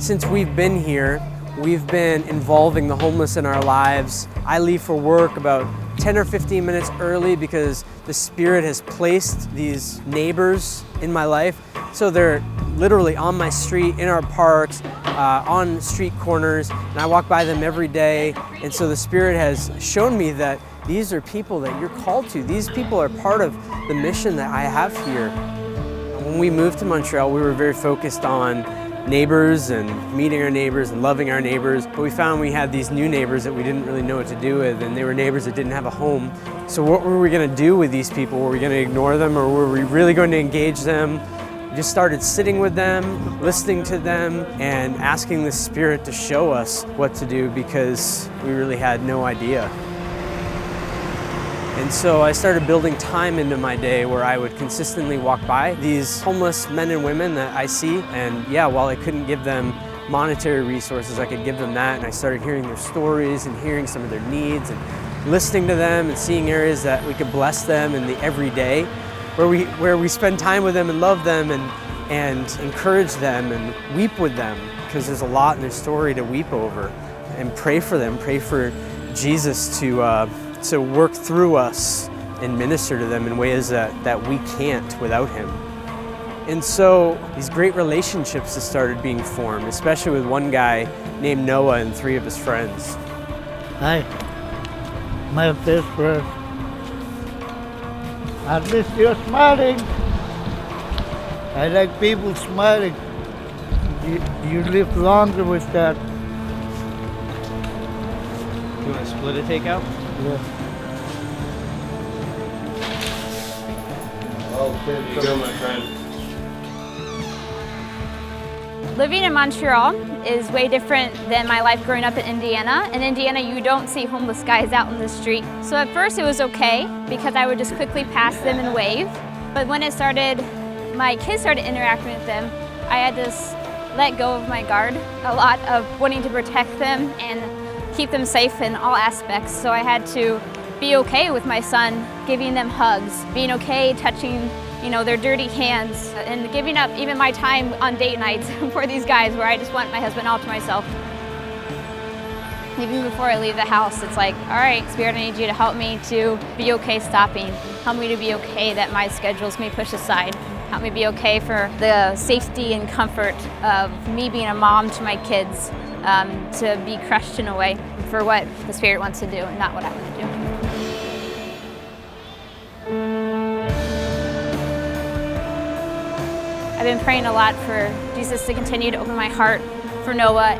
Since we've been here, we've been involving the homeless in our lives. I leave for work about 10 or 15 minutes early because the Spirit has placed these neighbors in my life. So they're literally on my street, in our parks, on street corners, and I walk by them every day. And so the Spirit has shown me that these are people that you're called to. These people are part of the mission that I have here. When we moved to Montreal, we were very focused on neighbors and meeting our neighbors and loving our neighbors, but we found we had these new neighbors that we didn't really know what to do with, and they were neighbors that didn't have a home. So what were we going to do with these people? Were we going to ignore them, or were we really going to engage them? We just started sitting with them, listening to them, and asking the Spirit to show us what to do because we really had no idea. And so I started building time into my day where I would consistently walk by these homeless men and women that I see. And yeah, while I couldn't give them monetary resources, I could give them that. And I started hearing their stories and hearing some of their needs and listening to them and seeing areas that we could bless them in the everyday, where we spend time with them and love them and encourage them and weep with them, because there's a lot in their story to weep over, and pray for them, pray for Jesus to work through us and minister to them in ways that we can't without Him. And so these great relationships have started being formed, especially with one guy named Noah and 3 of his friends. Hi, my best friend. At least you're smiling. I like people smiling. You live longer with that. You want to split a takeout? Yeah. There you go, my friend. Living in Montreal is way different than my life growing up in Indiana. In Indiana, you don't see homeless guys out in the street. So at first it was okay because I would just quickly pass them and wave. But when my kids started interacting with them, I had to let go of my guard a lot of wanting to protect them and keep them safe in all aspects. So I had to be okay with my son giving them hugs, being okay touching, their dirty hands, and giving up even my time on date nights for these guys where I just want my husband all to myself. Even before I leave the house, it's like, all right, Spirit, I need you to help me to be okay stopping. Help me to be okay that my schedules may push aside. Help me be okay for the safety and comfort of me being a mom to my kids, to be crushed in a way for what the Spirit wants to do and not what I want to do. I've been praying a lot for Jesus to continue to open my heart for Noah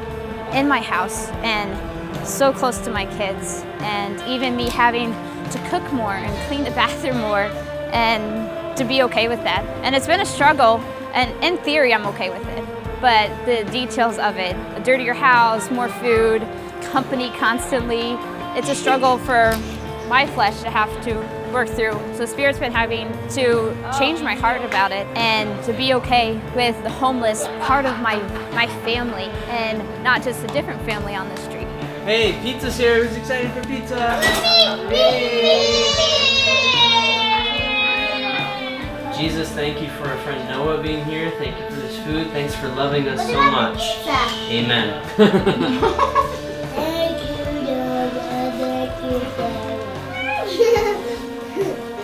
in my house and so close to my kids, and even me having to cook more and clean the bathroom more and to be okay with that. And it's been a struggle, and in theory I'm okay with it, but the details of it, a dirtier house, more food, company constantly, it's a struggle for my flesh to have to work through. So the Spirit's been having to change my heart about it and to be okay with the homeless part of my family and not just a different family on the street. Hey, pizza's here. Who's excited for pizza? Jesus, thank you for our friend Noah being here. Thank you for this food. Thanks for loving us so much. Amen.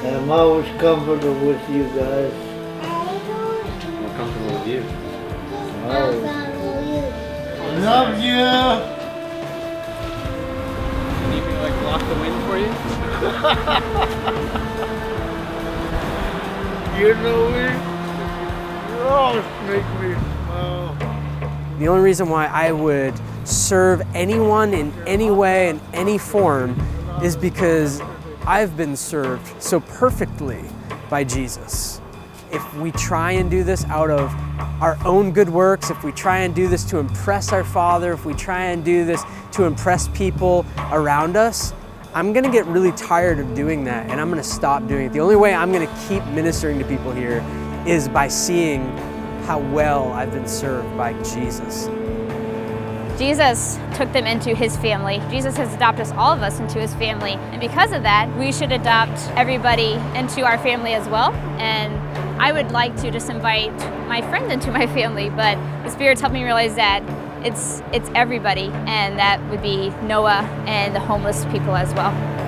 I'm always comfortable with you guys. We're comfortable with you. Always. Love you. Need me to block the wind for you? You know me. You always make me smile. The only reason why I would serve anyone in any way, in any form, is because I've been served so perfectly by Jesus. If we try and do this out of our own good works, if we try and do this to impress our Father, if we try and do this to impress people around us, I'm gonna get really tired of doing that and I'm gonna stop doing it. The only way I'm gonna keep ministering to people here is by seeing how well I've been served by Jesus. Jesus took them into His family. Jesus has adopted all of us into His family. And because of that, we should adopt everybody into our family as well. And I would like to just invite my friends into my family, but the Spirit's helped me realize that it's everybody, and that would be Noah and the homeless people as well.